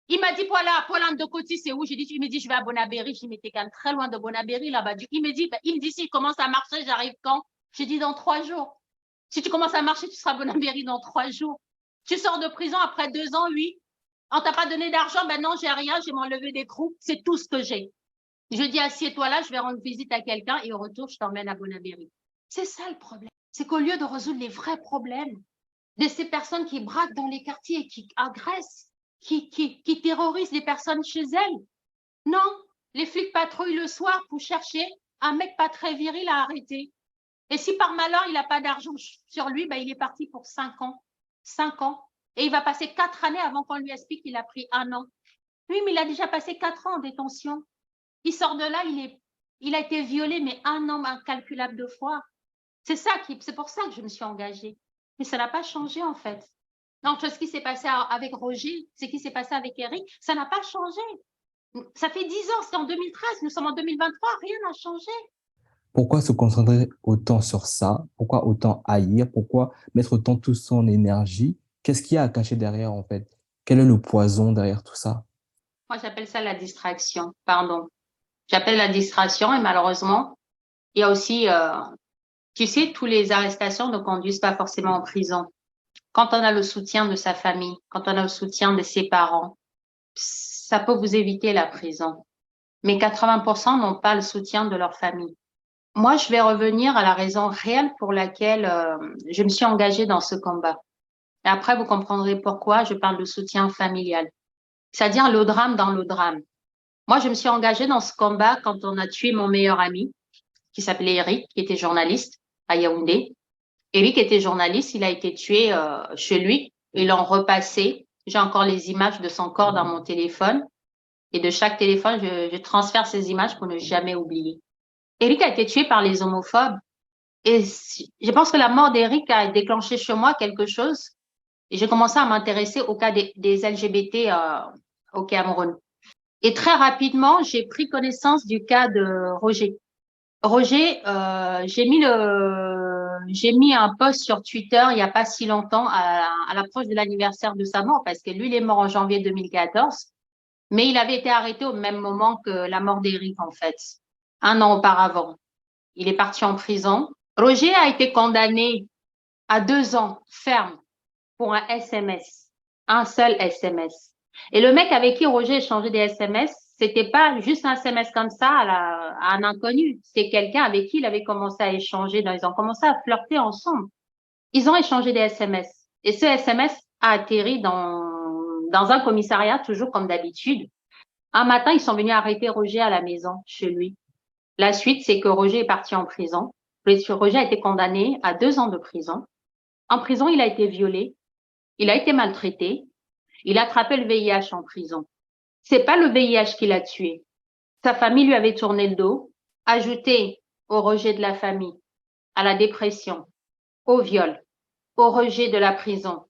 Il m'a dit, voilà, Paul de Coty, c'est où? Il me dit, je vais à Bonabéry. Je lui m'étais quand même très loin de Bonabéry, là-bas. Il me dit, s'il commence à marcher, j'arrive quand? J'ai dit, dans 3 jours. Si tu commences à marcher, tu seras à Bonabéry dans 3 jours. Tu sors de prison après 2 ans, oui. On t'a pas donné d'argent? Ben non, j'ai rien, j'ai mon levé d'écrou. C'est tout ce que j'ai. Je dis, assieds-toi là, je vais rendre visite à quelqu'un et au retour, je t'emmène à Bonabéry. C'est ça le problème. C'est qu'au lieu de résoudre les vrais problèmes de ces personnes qui braquent dans les quartiers et qui agressent, qui terrorisent les personnes chez elles, non, les flics patrouillent le soir pour chercher un mec pas très viril à arrêter. Et si par malheur, il n'a pas d'argent sur lui, ben, il est parti pour 5 ans. 5 ans. Et il va passer 4 années avant qu'on lui explique qu'il a pris 1 an. Oui, mais il a déjà passé 4 ans en détention. Il sort de là, il a été violé, mais 1 nombre incalculable de fois. C'est pour ça que je me suis engagée. Mais ça n'a pas changé, en fait. Donc, ce qui s'est passé avec Roger, ce qui s'est passé avec Eric, ça n'a pas changé. Ça fait 10 ans, c'était en 2013, nous sommes en 2023, rien n'a changé. Pourquoi se concentrer autant sur ça? Pourquoi autant haïr? Pourquoi mettre autant toute son énergie? Qu'est-ce qu'il y a à cacher derrière, en fait? Quel est le poison derrière tout ça? Moi, j'appelle ça la distraction, pardon. J'appelle la distraction et malheureusement, il y a aussi, tu sais, toutes les arrestations ne conduisent pas forcément en prison. Quand on a le soutien de sa famille, quand on a le soutien de ses parents, ça peut vous éviter la prison. Mais 80% n'ont pas le soutien de leur famille. Moi, je vais revenir à la raison réelle pour laquelle je me suis engagée dans ce combat. Et après, vous comprendrez pourquoi je parle de soutien familial. C'est-à-dire le drame dans le drame. Moi, je me suis engagée dans ce combat quand on a tué mon meilleur ami, qui s'appelait Eric, qui était journaliste à Yaoundé. Eric était journaliste, il a été tué chez lui. Ils l'ont repassé. J'ai encore les images de son corps dans mon téléphone. Et de chaque téléphone, je transfère ces images pour ne jamais oublier. Eric a été tué par les homophobes. Et je pense que la mort d'Eric a déclenché chez moi quelque chose. Et j'ai commencé à m'intéresser au cas des LGBT au Cameroun. Et très rapidement, j'ai pris connaissance du cas de Roger. Roger, j'ai mis un post sur Twitter il n'y a pas si longtemps à l'approche de l'anniversaire de sa mort, parce que lui, il est mort en janvier 2014, mais il avait été arrêté au même moment que la mort d'Éric, en fait, 1 an auparavant. Il est parti en prison. Roger a été condamné à 2 ans ferme pour un SMS, un seul SMS. Et le mec avec qui Roger échangeait des SMS, c'était pas juste un SMS comme ça à un inconnu. C'était quelqu'un avec qui il avait commencé à échanger. Ils ont commencé à flirter ensemble. Ils ont échangé des SMS. Et ce SMS a atterri dans un commissariat, toujours comme d'habitude. Un matin, ils sont venus arrêter Roger à la maison, chez lui. La suite, c'est que Roger est parti en prison. Roger a été condamné à 2 ans de prison. En prison, il a été violé. Il a été maltraité. Il a attrapé le VIH en prison. C'est pas le VIH qui l'a tué. Sa famille lui avait tourné le dos, ajouté au rejet de la famille, à la dépression, au viol, au rejet de la prison.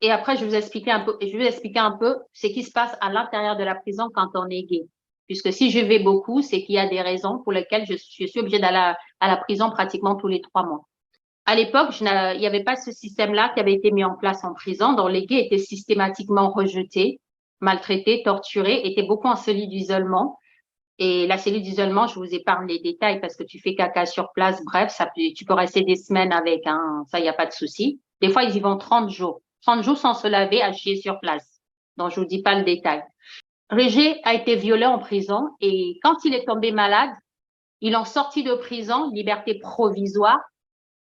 Et après, je vais vous expliquer un peu ce qui se passe à l'intérieur de la prison quand on est gay. Puisque si je vais beaucoup, c'est qu'il y a des raisons pour lesquelles je suis obligée d'aller à la prison pratiquement tous les 3 mois. À l'époque, il n'y avait pas ce système-là qui avait été mis en place en prison, dont les gays étaient systématiquement rejetés, maltraités, torturés, étaient beaucoup en cellule d'isolement. Et la cellule d'isolement, je vous épargne les détails parce que tu fais caca sur place. Bref, tu peux rester des semaines avec, ça, il n'y a pas de souci. Des fois, ils y vont 30 jours. 30 jours sans se laver, à chier sur place. Donc, je vous dis pas le détail. Roger a été violé en prison et quand il est tombé malade, ils l'ont sorti de prison, liberté provisoire,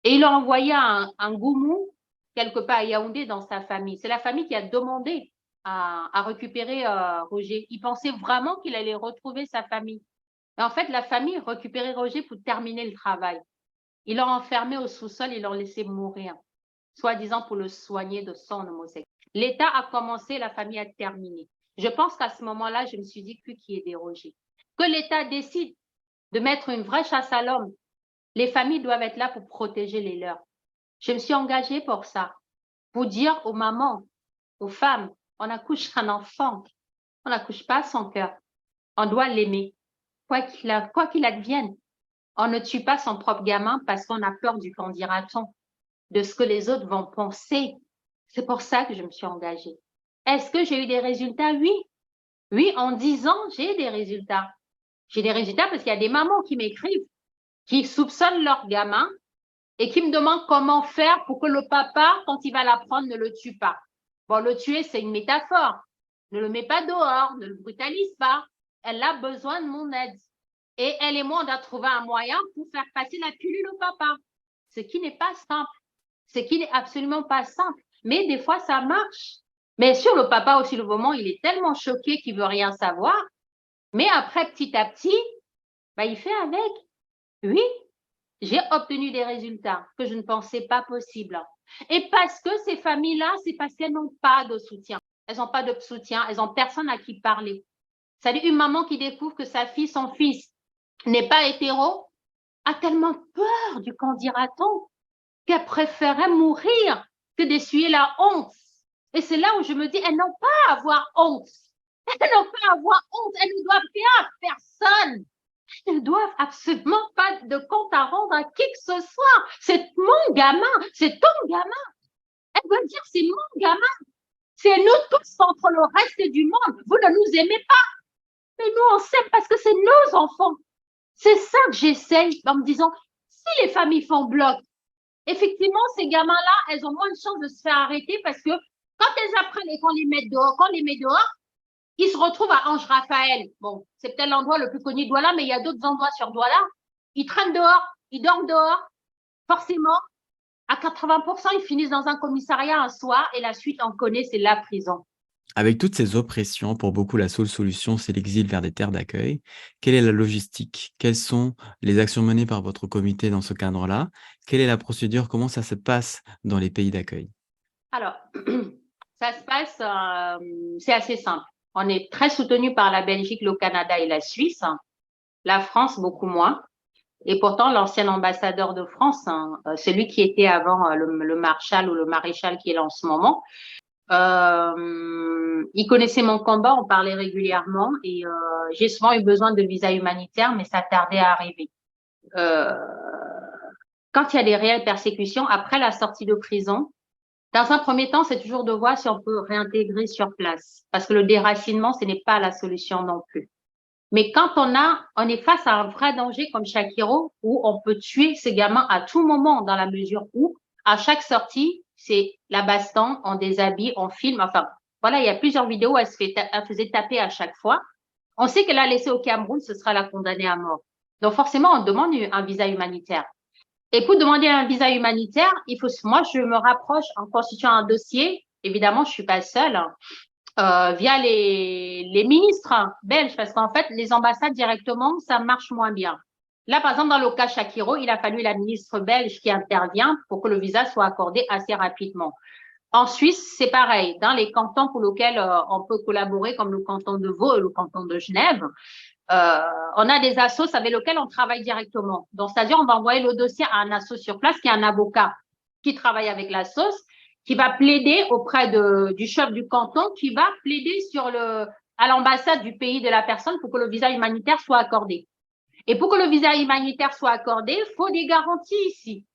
et il a envoyé un goumou quelque part à Yaoundé dans sa famille. C'est la famille qui a demandé à récupérer Roger. Il pensait vraiment qu'il allait retrouver sa famille. Et en fait, la famille récupérait Roger pour terminer le travail. Ils l'ont enfermé au sous-sol, ils l'ont laissé mourir, soi-disant pour le soigner de son homosexualité. L'État a commencé, la famille a terminé. Je pense qu'à ce moment-là, je me suis dit qui est dérogé. Que l'État décide de mettre une vraie chasse à l'homme, les familles doivent être là pour protéger les leurs. Je me suis engagée pour ça, pour dire aux mamans, aux femmes, on accouche un enfant, on n'accouche pas son cœur. On doit l'aimer, quoi qu'il advienne. On ne tue pas son propre gamin parce qu'on a peur du qu'en dira-t-on, de ce que les autres vont penser. C'est pour ça que je me suis engagée. Est-ce que j'ai eu des résultats? Oui. Oui, en 10 ans, j'ai des résultats. J'ai des résultats parce qu'il y a des mamans qui m'écrivent, qui soupçonnent leur gamin et qui me demandent comment faire pour que le papa, quand il va l'apprendre, ne le tue pas. Bon, le tuer, c'est une métaphore. Ne le mets pas dehors, ne le brutalise pas. Elle a besoin de mon aide. Et elle et moi, on doit trouver un moyen pour faire passer la pilule au papa. Ce qui n'est pas simple. Ce qui n'est absolument pas simple. Mais des fois, ça marche. Mais sur le papa aussi, le moment, il est tellement choqué qu'il veut rien savoir. Mais après, petit à petit, il fait avec. Oui, j'ai obtenu des résultats que je ne pensais pas possibles. Et parce que ces familles-là, c'est parce qu'elles n'ont pas de soutien. Elles n'ont pas de soutien, elles n'ont personne à qui parler. C'est-à-dire une maman qui découvre que sa fille, son fils n'est pas hétéro, a tellement peur du qu'en dira-t-on qu'elle préférait mourir que d'essuyer la honte. Et c'est là où je me dis, elles n'ont pas à avoir honte. Elles n'ont pas à avoir honte. Elles ne doivent rien à personne. Elles ne doivent absolument pas de compte à rendre à qui que ce soit. C'est mon gamin. C'est ton gamin. Elles doivent dire, c'est mon gamin. C'est nous tous contre le reste du monde. Vous ne nous aimez pas. Mais nous, on s'aime parce que c'est nos enfants. C'est ça que j'essaye en me disant, si les familles font bloc, effectivement, ces gamins-là, elles ont moins de chances de se faire arrêter parce que quand elles apprennent et qu'on les met dehors, ils se retrouvent à Ange-Raphaël. Bon, c'est peut-être l'endroit le plus connu de Douala, mais il y a d'autres endroits sur Douala. Ils traînent dehors, ils dorment dehors. Forcément, à 80%, ils finissent dans un commissariat un soir et la suite, on connaît, c'est la prison. Avec toutes ces oppressions, pour beaucoup, la seule solution, c'est l'exil vers des terres d'accueil. Quelle est la logistique? Quelles sont les actions menées par votre comité dans ce cadre-là? Quelle est la procédure? Comment ça se passe dans les pays d'accueil? Alors, ça se passe, c'est assez simple. On est très soutenu par la Belgique, le Canada et la Suisse. La France, beaucoup moins. Et pourtant, l'ancien ambassadeur de France, celui qui était avant le Marshal ou le Maréchal qui est là en ce moment, il connaissait mon combat, on parlait régulièrement et j'ai souvent eu besoin de visa humanitaire, mais ça tardait à arriver. Quand il y a des réelles persécutions, après la sortie de prison, dans un premier temps, c'est toujours de voir si on peut réintégrer sur place, parce que le déracinement, ce n'est pas la solution non plus. Mais quand on est face à un vrai danger comme Shakiro, où on peut tuer ces gamins à tout moment, dans la mesure où, à chaque sortie, c'est la baston, on déshabille, on filme. Enfin, voilà, il y a plusieurs vidéos, elle faisait taper à chaque fois. On sait qu'elle a laissé au Cameroun, ce sera la condamnée à mort. Donc forcément, on demande un visa humanitaire. Et pour demander un visa humanitaire, moi, je me rapproche en constituant un dossier. Évidemment, je suis pas seule, via les ministres belges, parce qu'en fait, les ambassades directement, ça marche moins bien. Là, par exemple, dans le cas Shakiro, il a fallu la ministre belge qui intervient pour que le visa soit accordé assez rapidement. En Suisse, c'est pareil. Dans les cantons pour lesquels on peut collaborer, comme le canton de Vaud et le canton de Genève, on a des assos avec lesquels on travaille directement. Donc, c'est-à-dire, on va envoyer le dossier à un asso sur place qui est un avocat qui travaille avec l'assos, qui va plaider auprès du chef du canton, qui va plaider à l'ambassade du pays de la personne pour que le visa humanitaire soit accordé. Et pour que le visa humanitaire soit accordé, il faut des garanties ici.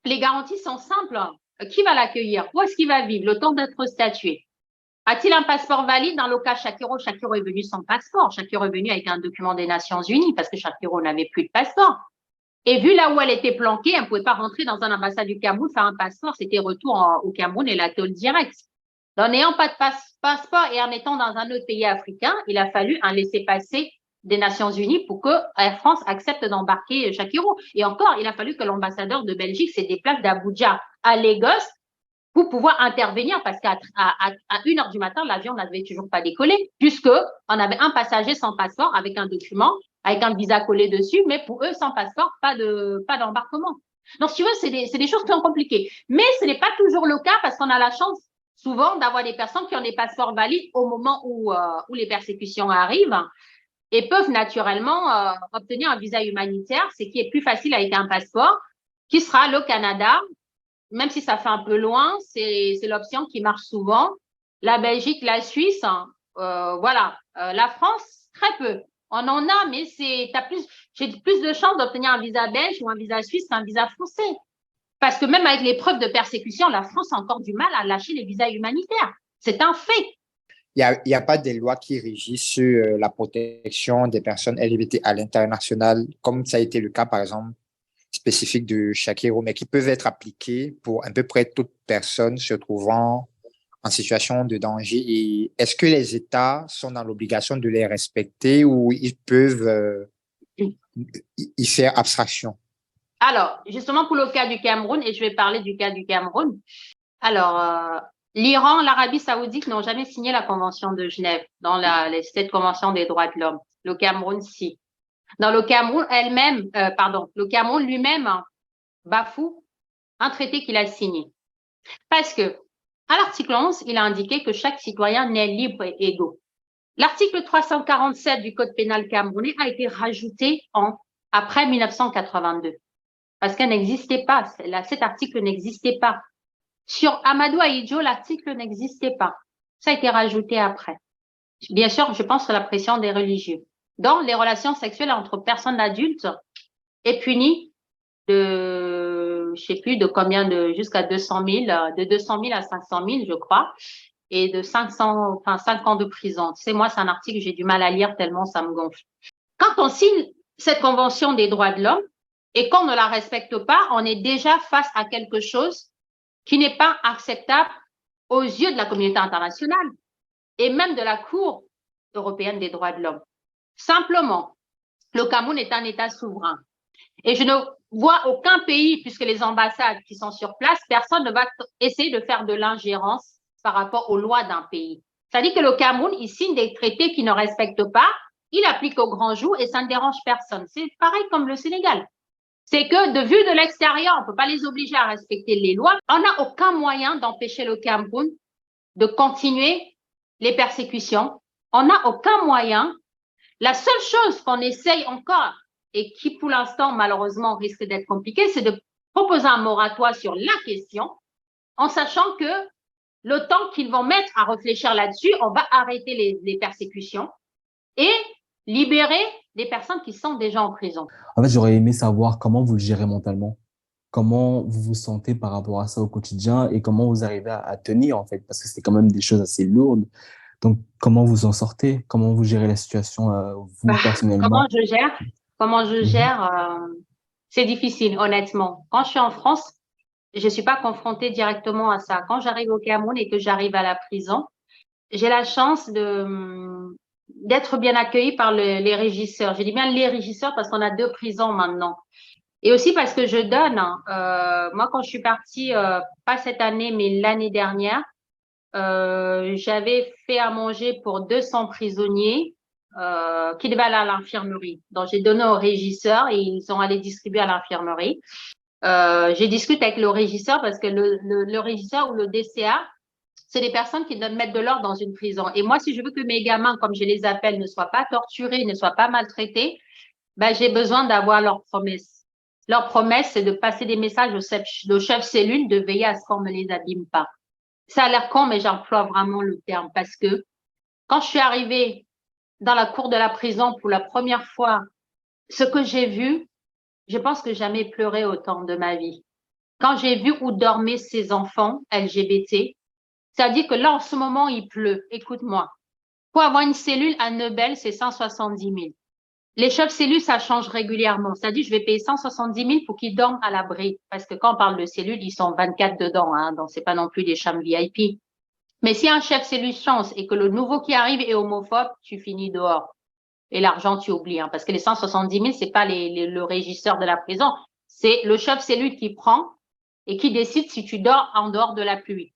Les garanties sont simples. Qui va l'accueillir? Où est-ce qu'il va vivre le temps d'être statué? A-t-il un passeport valide? Dans le cas Shakiro est venu sans passeport. Shakiro est venu avec un document des Nations Unies parce que Shakiro n'avait plus de passeport. Et vu là où elle était planquée, elle ne pouvait pas rentrer dans une ambassade du Cameroun, faire un passeport. C'était retour au Cameroun et la tôle direct. En n'ayant pas de passeport et en étant dans un autre pays africain, il a fallu un laissez-passer des Nations Unies pour que Air France accepte d'embarquer Shakiro. Et encore, il a fallu que l'ambassadeur de Belgique se déplace d'Abuja à Lagos pour pouvoir intervenir parce qu'à 1h du matin, l'avion n'avait toujours pas décollé puisque on avait un passager sans passeport avec un document, avec un visa collé dessus, mais pour eux, sans passeport, pas d'embarquement. Donc, si tu veux, c'est des choses qui sont compliquées. Mais ce n'est pas toujours le cas parce qu'on a la chance souvent d'avoir des personnes qui ont des passeports valides au moment où les persécutions arrivent et peuvent naturellement obtenir un visa humanitaire, ce qui est plus facile avec un passeport, qui sera le Canada, même si ça fait un peu loin, c'est l'option qui marche souvent. La Belgique, la Suisse, voilà. La France, très peu. On en a, mais j'ai plus de chances d'obtenir un visa belge ou un visa suisse qu'un visa français. Parce que même avec les preuves de persécution, la France a encore du mal à lâcher les visas humanitaires. C'est un fait. Il n'y a pas des lois qui régissent sur la protection des personnes LGBT à l'international, comme ça a été le cas, par exemple, spécifique de Shakiro, mais qui peuvent être appliquées pour à peu près toute personne se trouvant en situation de danger. Et est-ce que les États sont dans l'obligation de les respecter ou ils peuvent y faire abstraction? Alors, justement, pour le cas du Cameroun, et je vais parler du cas du Cameroun. Alors, l'Iran, l'Arabie Saoudite n'ont jamais signé la Convention de Genève dans cette Convention des droits de l'homme. Le Cameroun, si. Dans le Cameroun le Cameroun lui-même bafoue un traité qu'il a signé. Parce que, à l'article 11, il a indiqué que chaque citoyen naît libre et égaux. L'article 347 du Code pénal camerounais a été rajouté après 1982. Parce qu'elle n'existait pas. Cet article n'existait pas. Sur Amadou Ahidjo, l'article n'existait pas. Ça a été rajouté après. Bien sûr, je pense à la pression des religieux. Donc, les relations sexuelles entre personnes adultes est punie je sais plus de combien jusqu'à 200 000, de 200 000 à 500 000, je crois, et de 5 ans de prison. Tu sais, moi, c'est un article que j'ai du mal à lire tellement ça me gonfle. Quand on signe cette convention des droits de l'homme et qu'on ne la respecte pas, on est déjà face à quelque chose qui n'est pas acceptable aux yeux de la communauté internationale et même de la Cour européenne des droits de l'homme. Simplement, le Cameroun est un État souverain. Et je ne vois aucun pays, puisque les ambassades qui sont sur place, personne ne va essayer de faire de l'ingérence par rapport aux lois d'un pays. C'est-à-dire que le Cameroun, il signe des traités qu'il ne respecte pas, il applique au grand jour et ça ne dérange personne. C'est pareil comme le Sénégal. C'est que de vue de l'extérieur, on ne peut pas les obliger à respecter les lois. On n'a aucun moyen d'empêcher le Cameroun de continuer les persécutions. On n'a aucun moyen. La seule chose qu'on essaye encore et qui, pour l'instant, malheureusement, risque d'être compliquée, c'est de proposer un moratoire sur la question en sachant que le temps qu'ils vont mettre à réfléchir là-dessus, on va arrêter les persécutions et libérer des personnes qui sont déjà en prison. En fait, j'aurais aimé savoir comment vous le gérez mentalement, comment vous vous sentez par rapport à ça au quotidien et comment vous arrivez à tenir, en fait, parce que c'est quand même des choses assez lourdes. Donc, comment vous en sortez? Comment vous gérez la situation, vous, personnellement? Comment je gère, c'est difficile, honnêtement. Quand je suis en France, je suis pas confrontée directement à ça. Quand j'arrive au Cameroun et que j'arrive à la prison, j'ai la chance d'être bien accueillie par les régisseurs. Je dis bien les régisseurs parce qu'on a 2 prisons maintenant. Et aussi parce que je donne. Moi, quand je suis partie, pas cette année, mais l'année dernière, j'avais fait à manger pour 200 prisonniers qui devaient aller à l'infirmerie. Donc, j'ai donné aux régisseurs et ils sont allés distribuer à l'infirmerie. J'ai discuté avec le régisseur parce que le régisseur ou le DCA, c'est des personnes qui doivent mettre de l'ordre dans une prison. Et moi, si je veux que mes gamins, comme je les appelle, ne soient pas torturés, ne soient pas maltraités, ben, j'ai besoin d'avoir leur promesse. Leur promesse, c'est de passer des messages au chef cellule, de veiller à ce qu'on ne les abîme pas. Ça a l'air con, mais j'emploie vraiment le terme parce que quand je suis arrivée dans la cour de la prison pour la première fois, ce que j'ai vu, je pense que jamais pleuré autant de ma vie. Quand j'ai vu où dormaient ces enfants LGBT, c'est-à-dire que là, en ce moment, il pleut. Écoute-moi. Pour avoir une cellule à Neubel, c'est 170 000. Les chefs cellules, ça change régulièrement. C'est-à-dire, je vais payer 170 000 pour qu'ils dorment à l'abri. Parce que quand on parle de cellules, ils sont 24 dedans, hein, donc c'est pas non plus des chambres VIP. Mais si un chef cellule change et que le nouveau qui arrive est homophobe, tu finis dehors. Et l'argent, tu oublies, hein, parce que les 170 000, c'est pas le régisseur de la prison. C'est le chef cellule qui prend et qui décide si tu dors en dehors de la pluie.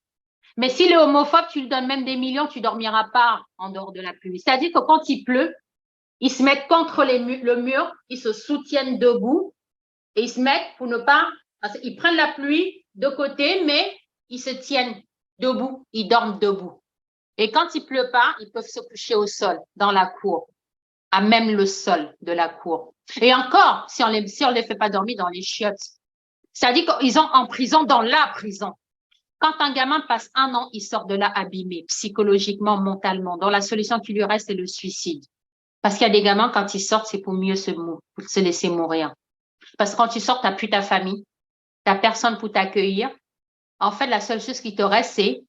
Mais si le homophobe, tu lui donnes même des millions, tu dormiras pas en dehors de la pluie. C'est-à-dire que quand il pleut, ils se mettent contre le mur, ils se soutiennent debout et ils se mettent pour ne pas, ils prennent la pluie de côté, mais ils se tiennent debout, ils dorment debout. Et quand il pleut pas, ils peuvent se coucher au sol, dans la cour, à même le sol de la cour. Et encore, si on les fait pas dormir dans les chiottes. C'est-à-dire qu'ils ont en prison dans la prison. Quand un gamin passe 1 an, il sort de là abîmé, psychologiquement, mentalement. Donc, la solution qui lui reste, c'est le suicide. Parce qu'il y a des gamins, quand ils sortent, c'est pour mieux pour se laisser mourir. Parce que quand tu sors, tu n'as plus ta famille, tu n'as personne pour t'accueillir. En fait, la seule chose qui te reste, c'est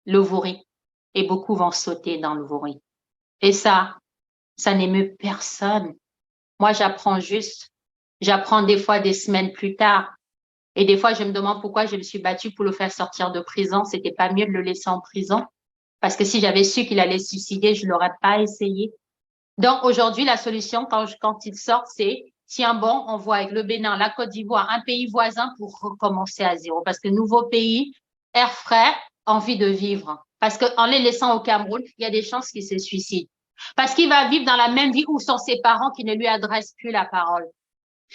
le vouri. Et beaucoup vont sauter dans le vouri. Et ça n'émeut personne. Moi, j'apprends des fois des semaines plus tard. Et des fois, je me demande pourquoi je me suis battue pour le faire sortir de prison. C'était pas mieux de le laisser en prison. Parce que si j'avais su qu'il allait se suicider, je l'aurais pas essayé. Donc, aujourd'hui, la solution, quand il sort, c'est, tiens bon, on voit avec le Bénin, la Côte d'Ivoire, un pays voisin pour recommencer à zéro. Parce que nouveau pays, air frais, envie de vivre. Parce qu'en les laissant au Cameroun, il y a des chances qu'il se suicide. Parce qu'il va vivre dans la même vie où sont ses parents qui ne lui adressent plus la parole.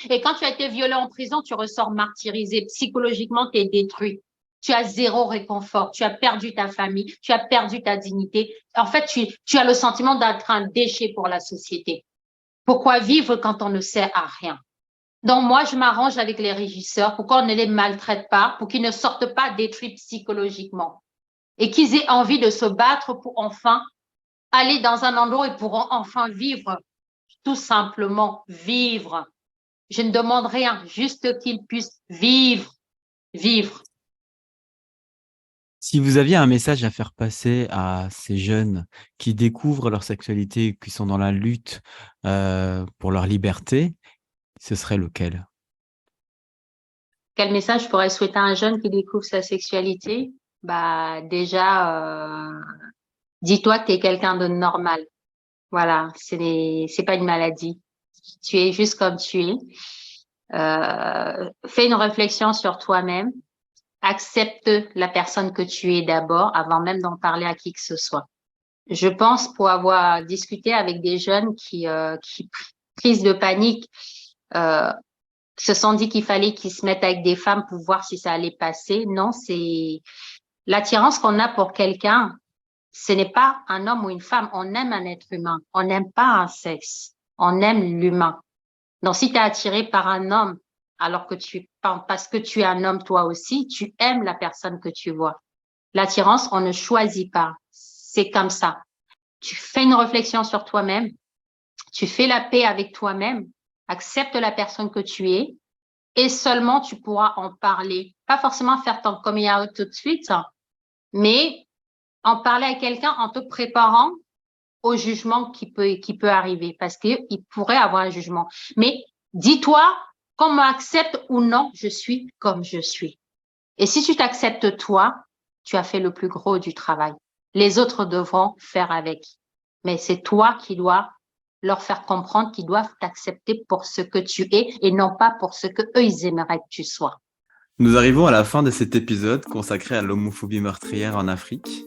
Et quand tu as été violé en prison, tu ressors martyrisé. Psychologiquement, tu es détruit. Tu as zéro réconfort. Tu as perdu ta famille. Tu as perdu ta dignité. En fait, tu as le sentiment d'être un déchet pour la société. Pourquoi vivre quand on ne sert à rien? Donc, moi, je m'arrange avec les régisseurs pour qu'on ne les maltraite pas, pour qu'ils ne sortent pas détruits psychologiquement et qu'ils aient envie de se battre pour enfin aller dans un endroit où ils pourront enfin vivre. Tout simplement vivre. Je ne demande rien, juste qu'ils puissent vivre. Si vous aviez un message à faire passer à ces jeunes qui découvrent leur sexualité, qui sont dans la lutte pour leur liberté, ce serait lequel? Quel message je pourrais souhaiter à un jeune qui découvre sa sexualité? Bah, déjà, dis-toi que tu es quelqu'un de normal. Voilà, c'est pas une maladie. Tu es juste comme tu es. Fais une réflexion sur toi-même. Accepte la personne que tu es d'abord avant même d'en parler à qui que ce soit. Je pense, pour avoir discuté avec des jeunes qui crise de panique, se sont dit qu'il fallait qu'ils se mettent avec des femmes pour voir si ça allait passer. Non, c'est l'attirance qu'on a pour quelqu'un. Ce n'est pas un homme ou une femme. On aime un être humain. On n'aime pas un sexe. On aime l'humain. Donc, si tu es attiré par un homme, alors que parce que tu es un homme toi aussi, tu aimes la personne que tu vois. L'attirance, on ne choisit pas. C'est comme ça. Tu fais une réflexion sur toi-même. Tu fais la paix avec toi-même. Accepte la personne que tu es. Et seulement tu pourras en parler. Pas forcément faire ton coming out tout de suite, mais en parler à quelqu'un en te préparant au jugement qui peut arriver, parce qu'il pourrait avoir un jugement. Mais dis-toi, qu'on m'accepte ou non, je suis comme je suis. Et si tu t'acceptes toi, tu as fait le plus gros du travail. Les autres devront faire avec. Mais c'est toi qui dois leur faire comprendre qu'ils doivent t'accepter pour ce que tu es et non pas pour ce que eux ils aimeraient que tu sois. Nous arrivons à la fin de cet épisode consacré à l'homophobie meurtrière en Afrique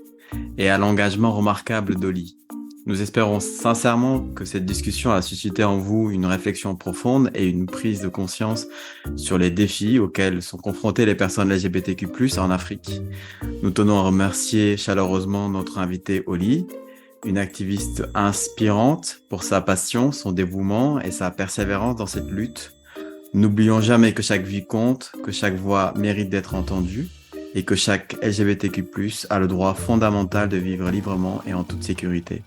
et à l'engagement remarquable d'Oli. Nous espérons sincèrement que cette discussion a suscité en vous une réflexion profonde et une prise de conscience sur les défis auxquels sont confrontées les personnes LGBTQ+ en Afrique. Nous tenons à remercier chaleureusement notre invitée Oli, une activiste inspirante pour sa passion, son dévouement et sa persévérance dans cette lutte. N'oublions jamais que chaque vie compte, que chaque voix mérite d'être entendue et que chaque LGBTQ+ a le droit fondamental de vivre librement et en toute sécurité.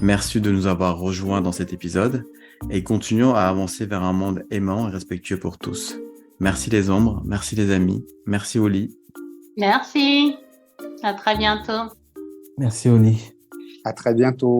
Merci de nous avoir rejoints dans cet épisode et continuons à avancer vers un monde aimant et respectueux pour tous. Merci les ombres, merci les amis, merci Oli. Merci. À très bientôt. Merci, Oli. À très bientôt.